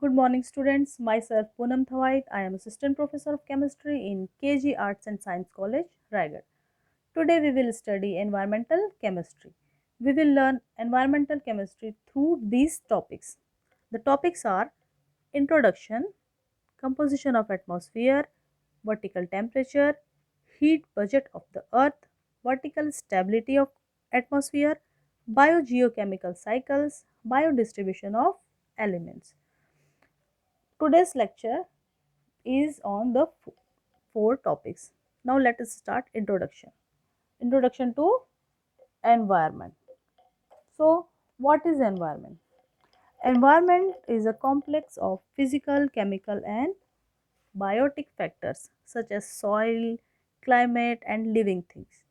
Good morning, students. Myself Poonam Thawait. I am Assistant Professor of Chemistry in KG Arts and Science College, Raigad. Today we will study environmental chemistry. We will learn environmental chemistry through these topics. The topics are introduction, composition of atmosphere, vertical temperature, heat budget of the earth, vertical stability of atmosphere, biogeochemical cycles, biodistribution of elements. Today's lecture is on the four topics. Now let us start introduction. Introduction to environment. So what is environment? Environment is a complex of physical, chemical and biotic factors such as soil, climate and living things.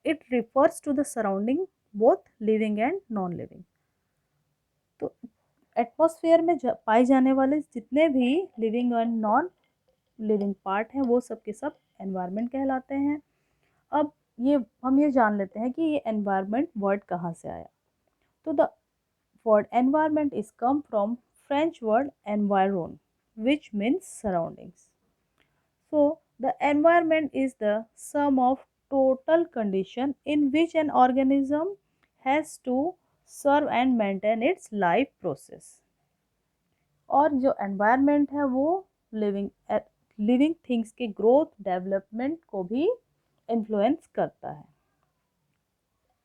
It refers to the surrounding both living and non-living. तो atmosphere में पाए जाने वाले जितने भी living and non living part हैं वो सब के सब एनवायरनमेंट कहलाते हैं। अब हम ये जान लेते हैं कि ये एनवायरनमेंट वर्ड कहाँ से आया। तो the word environment is come from French word environ which means surroundings. So the environment is the sum of total condition in which an organism has to serve and maintain its life process. और जो environment है वो living living things के growth development को भी influence करता है।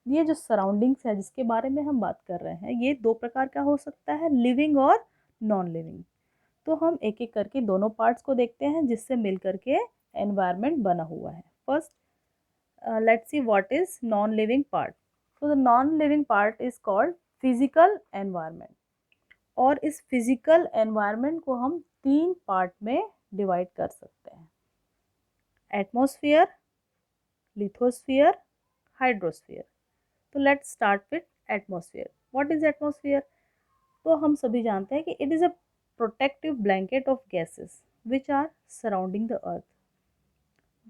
ये जो सराउंडिंग्स है जिसके बारे में हम बात कर रहे हैं ये दो प्रकार का हो सकता है, लिविंग और नॉन लिविंग। तो हम एक एक करके दोनों पार्ट्स को देखते हैं जिससे मिल करके एनवायरनमेंट बना हुआ है। First let's see what is non living part. तो the non living part is called physical environment. और इस फिजिकल एनवायरनमेंट को हम तीन पार्ट में डिवाइड कर सकते हैं, एटमॉस्फेयर, लिथोस्फीयर, हाइड्रोस्फीयर। तो let's start with atmosphere. What is atmosphere? तो हम सभी जानते हैं कि it is a protective blanket of gases which are surrounding the earth.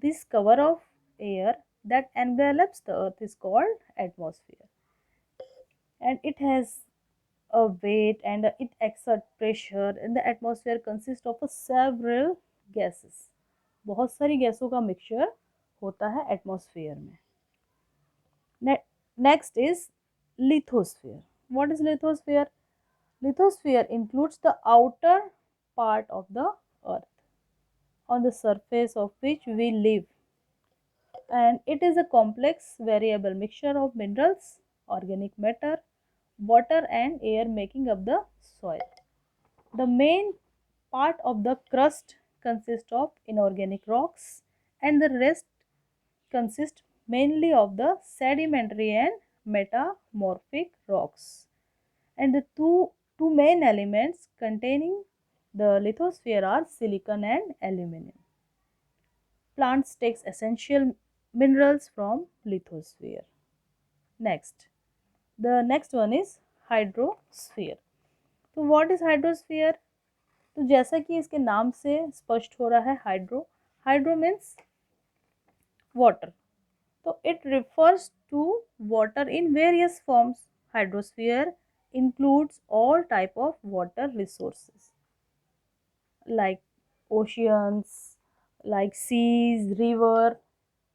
This cover of air that envelops the earth is called atmosphere, and it has a weight and it exerts pressure, and the atmosphere consists of several gases। बहुत सारी गैसों का mixture होता है atmosphere में। Next is lithosphere. What is lithosphere? Lithosphere includes the outer part of the earth on the surface of which we live, and it is a complex variable mixture of minerals, organic matter, water and air making up the soil. The main part of the crust consists of inorganic rocks and the rest consists mainly of the sedimentary and metamorphic rocks. And the two main elements containing the lithosphere are silicon and aluminum. Plants takes essential minerals from lithosphere. Next, the next one is hydrosphere। तो what is hydrosphere? तो जैसा कि इसके नाम से स्पष्ट हो रहा है, हाइड्रो, हाइड्रो मीन्स वाटर। तो it refers to water in various forms। Hydrosphere includes all type of water resources like oceans, like seas, river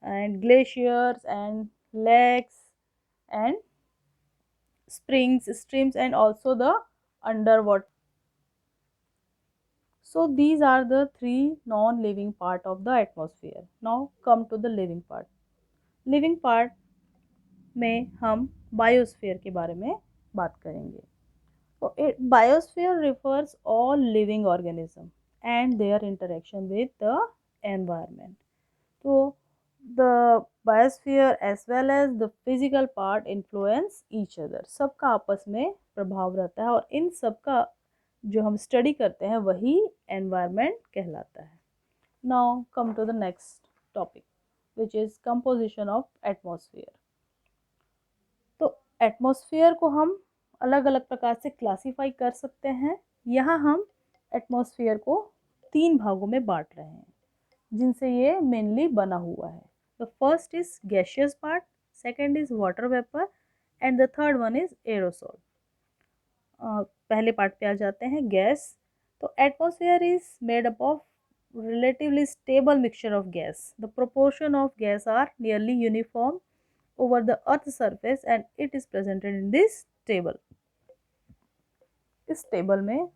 and glaciers and lakes and springs, streams and also the underwater। So these are the three non-living part of the atmosphere. Now come to the living part। Living part में हम biosphere के बारे में बात करेंगे। तो biosphere refers all living organism and their interaction with the environment. तो the biosphere as well as the physical part influence each other. सबका आपस में प्रभाव रहता है और इन सबका जो हम स्टडी करते हैं वही एनवायरनमेंट कहलाता है। Now come to the next topic which is composition of atmosphere. तो एटमॉस्फेयर को हम अलग अलग प्रकार से क्लासीफाई कर सकते हैं। यहाँ हम एटमॉस्फेयर को तीन भागों में बांट रहे हैं जिनसे ये मेनली बना हुआ है। The first is gaseous part, second is water vapour and the third one is aerosol. पहले पार्ट पे आ जाते हैं, गैस। तो atmosphere is made up of relatively stable mixture of gas. The proportion of gas are nearly uniform over the earth's surface and it is presented in this table. इस table में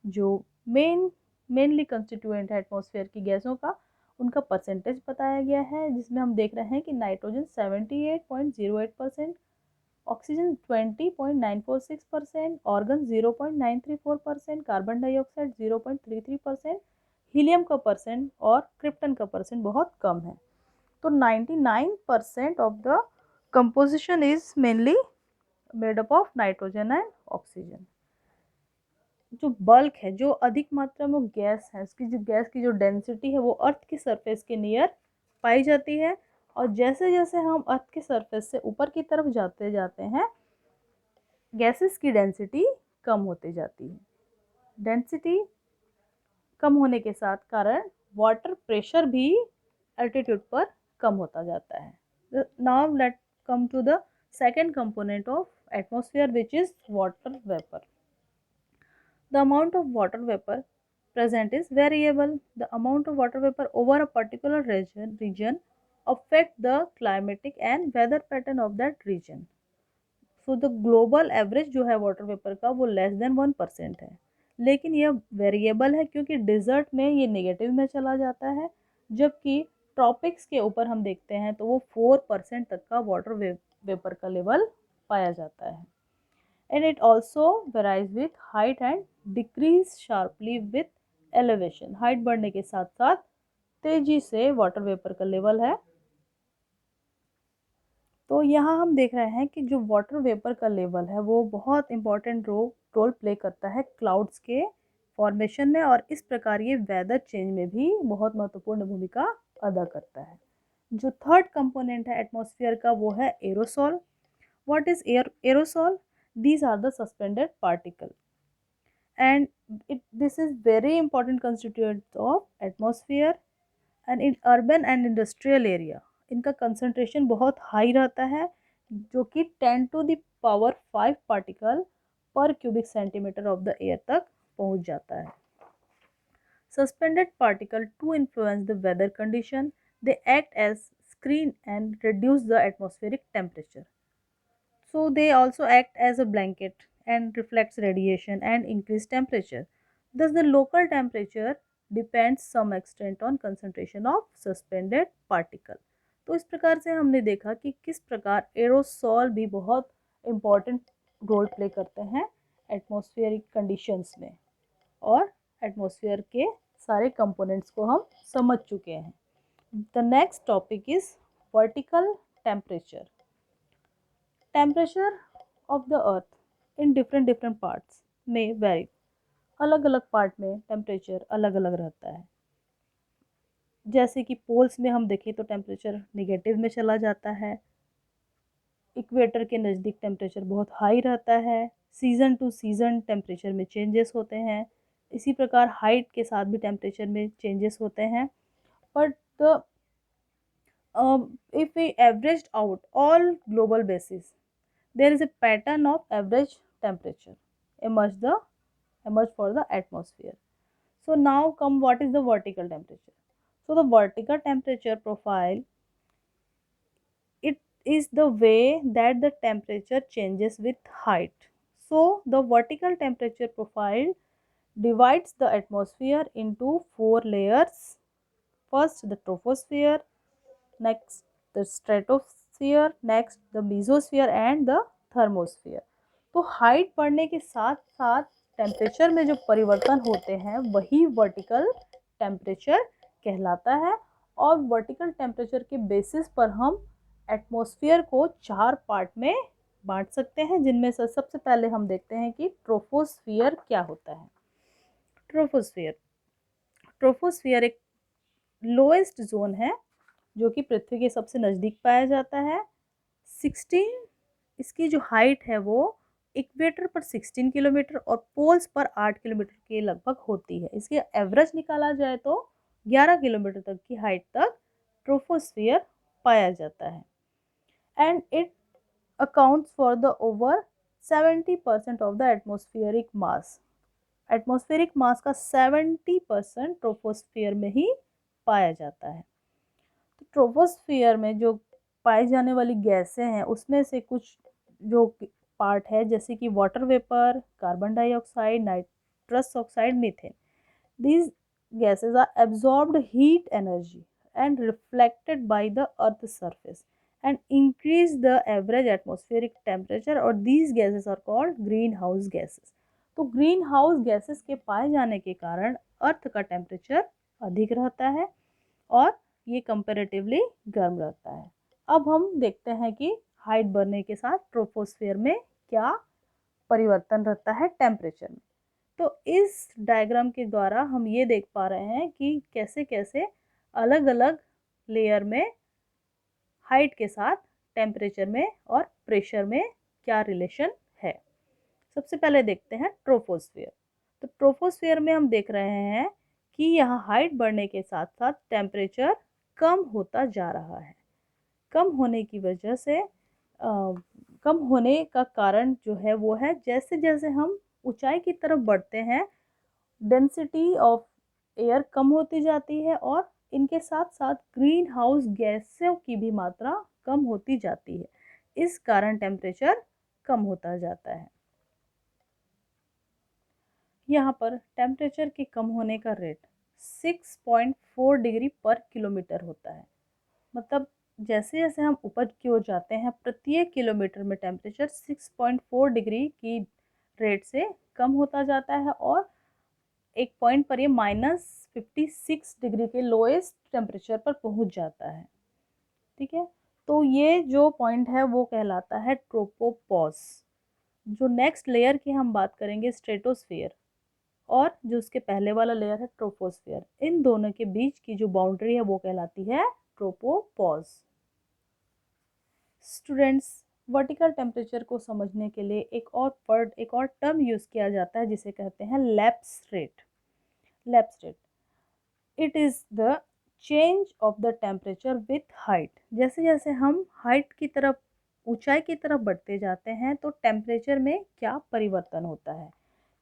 जो mainly constituent है atmosphere की गैसों का, उनका percentage बताया गया है, जिसमें हम देख रहे हैं कि nitrogen 78.08%, oxygen 20.946%, organ 0.934%, carbon dioxide 0.33%, helium का परसेंट और क्रिप्टन का परसेंट बहुत कम है। तो 99% of the composition is mainly made up of nitrogen and oxygen. जो बल्क है, जो अधिक मात्रा में गैस है, उसकी जो गैस की जो डेंसिटी है वो अर्थ की सरफेस के नियर पाई जाती है, और जैसे जैसे हम अर्थ के सरफेस से ऊपर की तरफ जाते जाते हैं गैसेस की डेंसिटी कम होती जाती है। डेंसिटी कम होने के साथ कारण वाटर प्रेशर भी एल्टीट्यूड पर कम होता जाता है। Now let come to the second component of atmosphere which is water vapour. The amount of water vapor present is variable. The amount of water vapor over a particular region affect the climatic and weather pattern of that region. So the global average जो है water vapour का वो less than 1% है, लेकिन यह variable है क्योंकि dessert में ये नेगेटिव में चला जाता है, जबकि ट्रॉपिक्स के ऊपर हम देखते हैं तो वो 4% तक का वाटर वेपर का लेवल पाया जाता है। And it also varies with height and decrease sharply with elevation. Height बढ़ने के साथ साथ तेजी से वाटर वेपर का लेवल है। तो यहाँ हम देख रहे हैं कि जो वाटर वेपर का लेवल है वो बहुत इंपॉर्टेंट रोल प्ले करता है क्लाउड्स के फॉर्मेशन में, और इस प्रकार ये वेदर चेंज में भी बहुत महत्वपूर्ण भूमिका अदा करता है। जो थर्ड कंपोनेंट है एटमॉस्फेयर का वो है aerosol. What is aerosol? These are the suspended particle, and this is very important constituent of atmosphere, and in urban and industrial area इनका concentration बहुत high रहता है, जो कि 10 to the power 5 particle per cubic centimeter of the air तक पहुंच जाता है। Suspended particle to influence the weather condition, they act as screen and reduce the atmospheric temperature. So they also act as a blanket and reflects radiation and increase temperature. Thus the local temperature depends some extent on concentration of suspended particle. तो इस प्रकार से हमने देखा कि किस प्रकार aerosol भी बहुत इम्पॉर्टेंट रोल प्ले करते हैं एटमॉस्फेरिक कंडीशंस में, और एटमॉस्फेयर के सारे कंपोनेंट्स को हम समझ चुके हैं। The next topic is vertical temperature. Temperature of the earth in different parts में वेरी, अलग अलग पार्ट में टेम्परेचर अलग अलग रहता है। जैसे कि पोल्स में हम देखें तो टेम्परेचर निगेटिव में चला जाता है, इक्वेटर के नज़दीक टेम्परेचर बहुत हाई रहता है, सीज़न टू सीज़न टेम्परेचर में चेंजेस होते हैं, इसी प्रकार हाइट के साथ भी टेम्परेचर में चेंजेस होते हैं। But if we averaged out all global basis, there is a pattern of average temperature emerge for the atmosphere. So now come what is the vertical temperature. So the vertical temperature profile, it is the way that the temperature changes with height. So the vertical temperature profile divides the atmosphere into 4 layers. First the troposphere, next the stratosphere, next the mesosphere and the thermosphere. तो height बढ़ने के साथ साथ temperature में जो परिवर्तन होते हैं वही वर्टिकल टेम्परेचर कहलाता है, और वर्टिकल टेम्परेचर के बेसिस पर हम एटमॉस्फेयर को 4 पार्ट में बांट सकते हैं, जिनमें से सबसे पहले हम देखते हैं कि ट्रोपोस्फियर क्या होता है। ट्रोपोस्फियर एक लोएस्ट जोन है जो कि पृथ्वी के सबसे नज़दीक पाया जाता है। 16 इसकी जो हाइट है वो इक्वेटर पर 16 किलोमीटर और पोल्स पर 8 किलोमीटर के लगभग होती है। इसके एवरेज निकाला जाए तो 11 किलोमीटर तक की हाइट तक ट्रोपोस्फियर पाया जाता है, and it accounts for the over 70% of the atmospheric mass. Atmospheric mass का 70% ट्रोपोस्फियर में ही पाया जाता है। तो ट्रोपोस्फियर में जो पाई जाने वाली गैसें हैं उसमें से कुछ जो पार्ट है जैसे कि water vapour, carbon dioxide, nitrous oxide, methane, these gases are absorbed heat energy and reflected by the earth's surface and increase the average atmospheric temperature, और these gases are called greenhouse gases। तो green house gases के पाए जाने के कारण अर्थ का temperature अधिक रहता है और ये कंपैरेटिवली गर्म रहता है। अब हम देखते हैं कि हाइट बढ़ने के साथ ट्रोपोस्फियर में क्या परिवर्तन रहता है टेम्परेचर में। तो इस डायग्राम के द्वारा हम ये देख पा रहे हैं कि कैसे कैसे अलग अलग लेयर में हाइट के साथ टेम्परेचर में और प्रेशर में क्या रिलेशन है। सबसे पहले देखते हैं ट्रोपोस्फियर। तो ट्रोपोस्फियर में हम देख रहे हैं कि यहाँ हाइट बढ़ने के साथ साथ टेम्परेचर कम होता जा रहा है। कम होने की वजह से कम होने का कारण जो है वो है जैसे जैसे हम ऊंचाई की तरफ बढ़ते हैं डेंसिटी ऑफ एयर कम होती जाती है और इनके साथ साथ ग्रीन हाउस गैसों की भी मात्रा कम होती जाती है। इस कारण टेम्परेचर कम होता जाता है। यहाँ पर टेम्परेचर के कम होने का रेट 6.4 डिग्री पर किलोमीटर होता है। मतलब जैसे जैसे हम ऊपर की ओर जाते हैं प्रत्येक किलोमीटर में टेम्परेचर 6.4 डिग्री की रेट से कम होता जाता है और एक पॉइंट पर ये -56 डिग्री के लोएस्ट टेम्परेचर पर पहुंच जाता है। ठीक है, तो ये जो पॉइंट है वो कहलाता है ट्रोपोपॉज। जो नेक्स्ट लेयर की हम बात करेंगे स्ट्रेटोस्फियर, और जो उसके पहले वाला लेयर है ट्रोपोस्फियर, इन दोनों के बीच की जो बाउंड्री है वो कहलाती है ट्रोपोपॉज। स्टूडेंट्स, वर्टिकल टेम्परेचर को समझने के लिए एक और टर्म यूज किया जाता है जिसे कहते हैं lapse rate. Lapse rate, it is the change of the temperature with height. जैसे जैसे हम हाइट की तरफ, ऊंचाई की तरफ बढ़ते जाते हैं तो टेम्परेचर में क्या परिवर्तन होता है।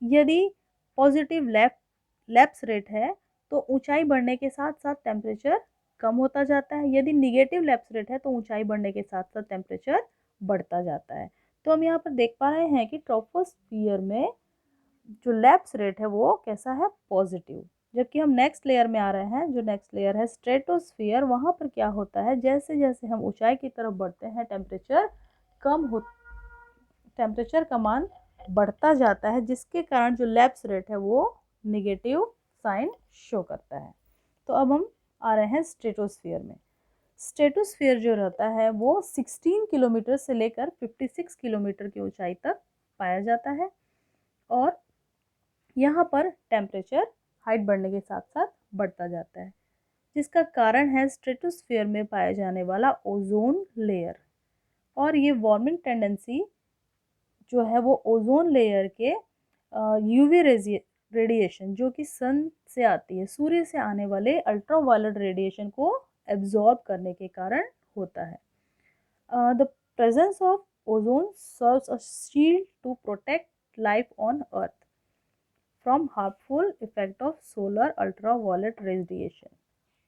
यदि पॉजिटिव लैप्स रेट है तो ऊंचाई बढ़ने के साथ साथ टेम्परेचर कम होता जाता है। यदि निगेटिव लैप्स रेट है तो ऊंचाई बढ़ने के साथ साथ टेम्परेचर बढ़ता जाता है। तो हम यहाँ पर देख पा रहे हैं कि ट्रोपोस्फियर में जो लैप्स रेट है वो कैसा है, पॉजिटिव। जबकि हम नेक्स्ट लेयर में आ रहे हैं, जो नेक्स्ट लेयर है स्ट्रेटोस्फियर, वहाँ पर क्या होता है जैसे जैसे हम ऊंचाई की तरफ बढ़ते हैं टेम्परेचर का मान बढ़ता जाता है जिसके कारण जो लैप्स रेट है वो निगेटिव साइन शो करता है। तो अब हम आ रहे हैं स्ट्रेटोस्फियर में। स्ट्रेटोस्फियर जो रहता है वो 16 किलोमीटर से लेकर 56 किलोमीटर की ऊंचाई तक पाया जाता है और यहाँ पर टेम्परेचर हाइट बढ़ने के साथ साथ बढ़ता जाता है, जिसका कारण है स्ट्रेटोस्फियर में पाया जाने वाला ओजोन लेयर। और ये वार्मिंग टेंडेंसी जो है वो ओजोन लेयर के यूवी रेडिएशन जो कि सन से आती है, सूर्य से आने वाले अल्ट्रावायलेट रेडिएशन को एब्जॉर्ब करने के कारण होता है। The presence of ozone serves a shield to protect life on earth from harmful effect of solar ultraviolet radiation।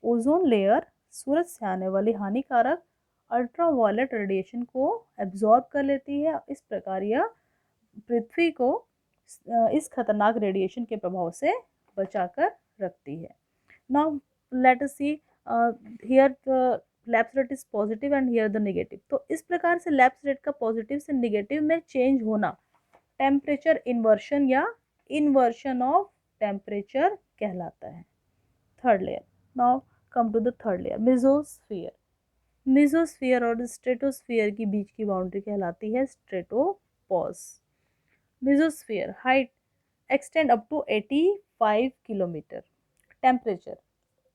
Ozone layer सूरज से आने वाली हानिकारक अल्ट्रावायलेट रेडिएशन को एब्जॉर्ब कर लेती है। इस प्रकार यह पृथ्वी को इस खतरनाक रेडिएशन के प्रभाव से बचाकर रखती है। Now let us see here the lapse rate is positive and here the negative. तो इस प्रकार से लैप्स रेट का पॉजिटिव से नेगेटिव में चेंज होना टेम्परेचर इन्वर्शन या इन्वर्शन ऑफ टेम्परेचर कहलाता है। Third layer, now come to the third layer, mesosphere. Mesosphere और स्ट्रेटोस्फियर की बीच की बाउंड्री कहलाती है stratopause. Mesosphere height extend up to 85 kilometre. Temperature,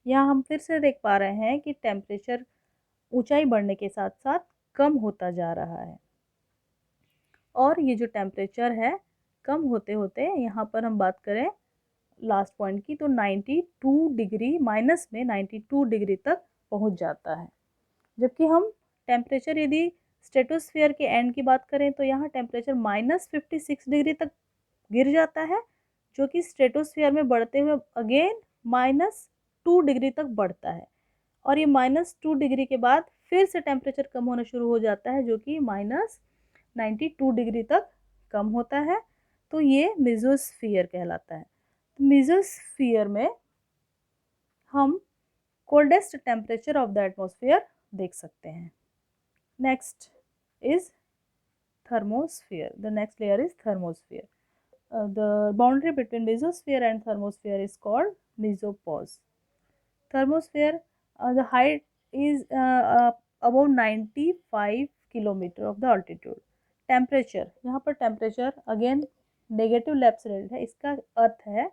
यहाँ हम फिर से देख पा रहे हैं कि टेम्परेचर ऊंचाई बढ़ने के साथ साथ कम होता जा रहा है और ये जो टेम्परेचर है कम होते होते यहाँ पर हम बात करें लास्ट पॉइंट की तो 92 डिग्री माइनस में 92 डिग्री तक पहुँच जाता है। जबकि हम टेम्परेचर यदि स्ट्रेटोस्फीयर के एंड की बात करें तो यहाँ टेम्परेचर -56 डिग्री तक गिर जाता है, जो कि स्ट्रेटोस्फीयर में बढ़ते हुए अगेन -2 डिग्री तक बढ़ता है, और ये -2 डिग्री के बाद फिर से टेम्परेचर कम होना शुरू हो जाता है, जो कि -92 डिग्री तक कम होता है। तो ये मेसोस्फीयर कहलाता है। मेसोस्फीयर में हम coldest temperature of the atmosphere देख सकते हैं। Next is thermosphere. The next layer is thermosphere. The boundary between mesosphere and thermosphere is called mesopause. Thermosphere, the height is above 95 kilometre of the altitude. Temperature, यहाँ पर temperature again negative lapse rate है। इसका अर्थ है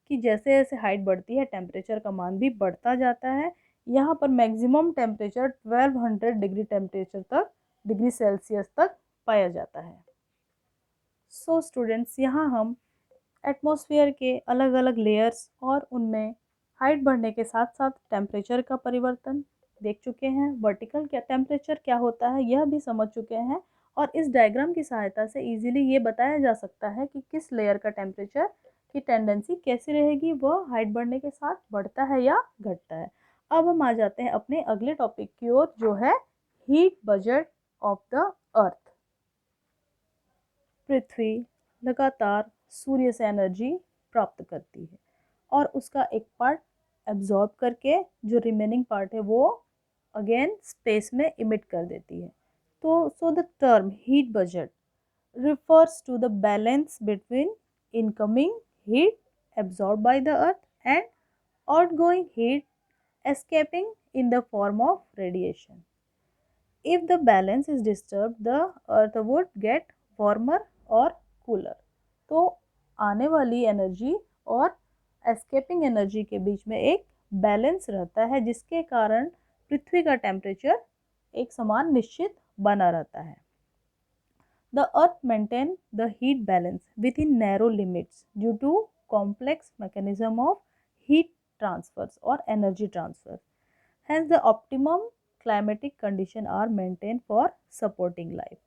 कि जैसे जैसे height बढ़ती है टेम्परेचर का मान भी बढ़ता जाता है। यहाँ पर मैक्सिमम टेम्परेचर 1200 डिग्री टेम्परेचर तक, डिग्री सेल्सियस तक पाया जाता है। सो स्टूडेंट्स, यहाँ हम एटमॉस्फेयर के अलग अलग लेयर्स और उनमें हाइट बढ़ने के साथ साथ टेम्परेचर का परिवर्तन देख चुके हैं। वर्टिकल क्या टेम्परेचर क्या होता है यह भी समझ चुके हैं, और इस डायग्राम की सहायता से इजीली ये बताया जा सकता है कि किस लेयर का टेम्परेचर की टेंडेंसी कैसी रहेगी, वह हाइट बढ़ने के साथ बढ़ता है या घटता है। अब हम आ जाते हैं अपने अगले टॉपिक की ओर, जो है heat budget of the earth. पृथ्वी लगातार सूर्य से एनर्जी प्राप्त करती है और उसका एक पार्ट एब्जॉर्ब करके जो रिमेनिंग पार्ट है वो अगेन स्पेस में इमिट कर देती है। तो so the term heat budget refers to the balance between incoming heat absorbed by the earth and outgoing heat escaping in the form of radiation. If the balance is disturbed, the earth would get warmer or cooler. तो आने वाली energy और escaping energy के बीच में एक balance रहता है, जिसके कारण पृथ्वी का टेम्परेचर एक समान निश्चित बना रहता है। The earth maintains the heat balance within narrow limits due to complex mechanism of heat transfers or energy transfer. Hence, the optimum climatic condition are maintained for supporting life.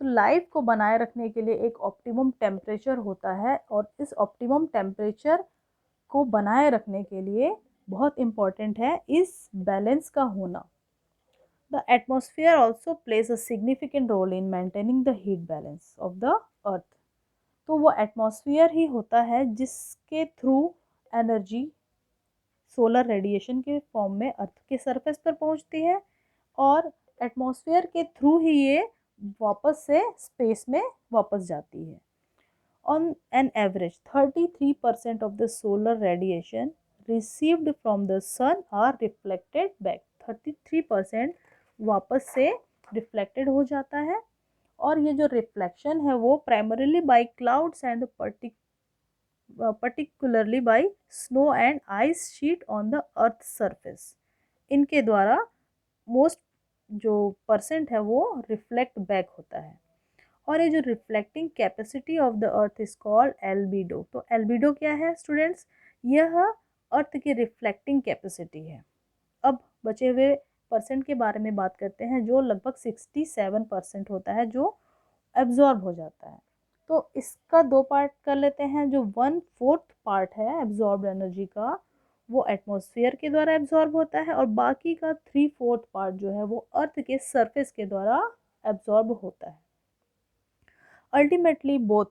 तो लाइफ को बनाए रखने के लिए एक ऑप्टिमम टेम्परेचर होता है, और इस ऑप्टिमम टेम्परेचर को बनाए रखने के लिए बहुत इम्पॉर्टेंट है इस बैलेंस का होना। The atmosphere also plays a significant role in maintaining the heat balance of the earth. तो वो एटमॉस्फेयर ही होता है जिसके थ्रू एनर्जी सोलर रेडिएशन के फॉर्म में अर्थ के सरफेस पर पहुंचती है, और एटमॉस्फेयर के थ्रू ही ये वापस से स्पेस में वापस जाती है। On an average, 33% of the solar radiation received from the sun are reflected back. 33% वापस से रिफ्लेक्टेड हो जाता है, और ये जो रिफ्लेक्शन है वो primarily by clouds and particularly by snow and ice sheet on the earth surface. इनके द्वारा मोस्ट जो परसेंट है वो रिफ्लेक्ट बैक होता है, और ये जो reflecting capacity of the earth is called albedo. तो एल्बिडो क्या है स्टूडेंट्स? यह अर्थ की रिफ्लेक्टिंग कैपेसिटी है। अब बचे हुए परसेंट के बारे में बात करते हैं, जो लगभग 67% होता है जो एब्जॉर्ब हो जाता है। तो इसका दो पार्ट कर लेते हैं। जो 1/4 पार्ट है एब्जॉर्ब एनर्जी का, वो एटमॉस्फेयर के द्वारा एब्जॉर्ब होता है, और बाकी का 3/4 पार्ट जो है वो अर्थ के सरफेस के द्वारा एब्जॉर्ब होता है। Ultimately both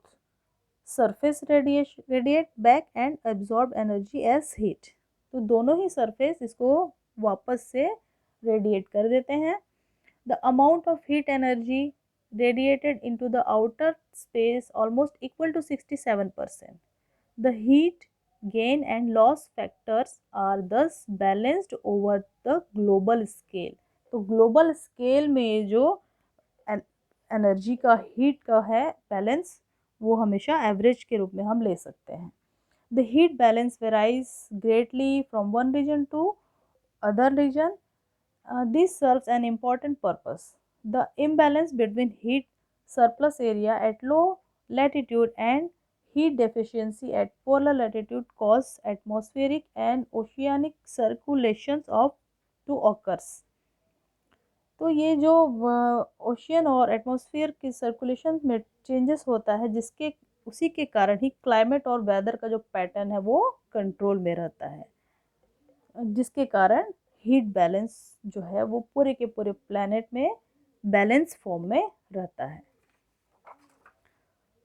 surface radiate back and absorb energy as heat. तो दोनों ही सरफेस इसको वापस से रेडिएट कर देते हैं। The amount of heat energy radiated into the outer space almost equal to 67%. The heat gain and loss factors are thus balanced over the global scale. तो global scale में जो एनर्जी का हीट का है balance, वो हमेशा average के रूप में हम ले सकते हैं। The heat balance varies greatly from one region to other region. This serves an important purpose. The imbalance between heat surplus area at low latitude and heat deficiency at polar latitude cause atmospheric and oceanic circulations of to occurs. तो ये जो ocean और atmosphere की circulation में changes होता है, जिसके उसी के कारण ही क्लाइमेट और वेदर का जो पैटर्न है वो कंट्रोल में रहता है, जिसके कारण हीट बैलेंस जो है वो पूरे के पूरे प्लैनेट में बैलेंस फॉर्म में रहता है।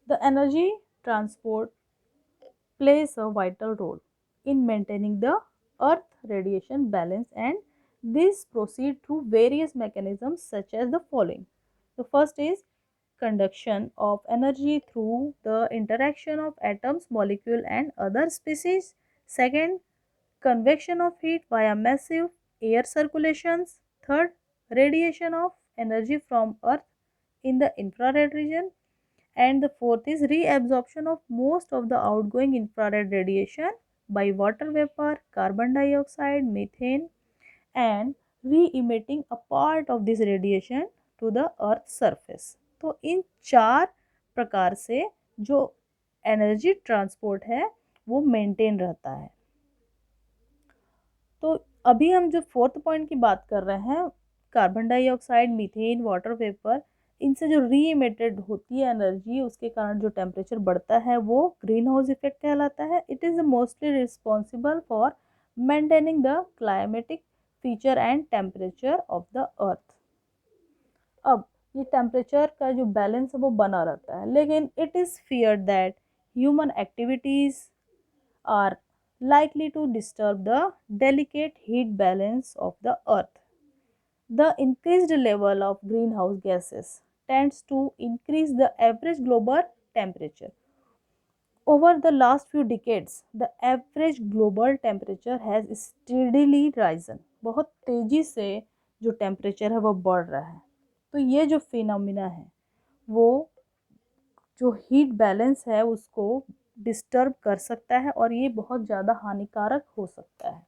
The energy transport plays a vital role in maintaining the earth radiation balance, and these proceed through various mechanisms such as the following. The first is conduction of energy through the interaction of atoms, molecule and other species. Second, convection of heat via massive air circulations. Third, radiation of energy from earth in the infrared region. And the fourth is reabsorption of most of the outgoing infrared radiation by water vapor, carbon dioxide, methane, and re-emitting a part of this radiation to the earth surface. तो इन चार प्रकार से जो energy transport है वो maintain रहता है। तो अभी हम जो फोर्थ पॉइंट की बात कर रहे हैं, carbon dioxide, methane, water vapour, इनसे जो री इमिटेड होती है एनर्जी, उसके कारण जो टेम्परेचर बढ़ता है वो ग्रीन हाउस इफेक्ट कहलाता है। It is mostly responsible for maintaining the climatic feature and temperature of the अर्थ। अब ये टेम्परेचर का जो बैलेंस है वो बना रहता है, लेकिन it is feared that human activities are likely to disturb the delicate heat balance of the earth. The increased level of greenhouse gases tends to increase the average global temperature. Over the last few decades, the average global temperature has steadily risen. बहुत तेजी से जो temperature है वो बढ़ रहा है। तो ये जो फिनोमिना है वो जो हीट बैलेंस है उसको डिस्टर्ब कर सकता है और ये बहुत ज़्यादा हानिकारक हो सकता है।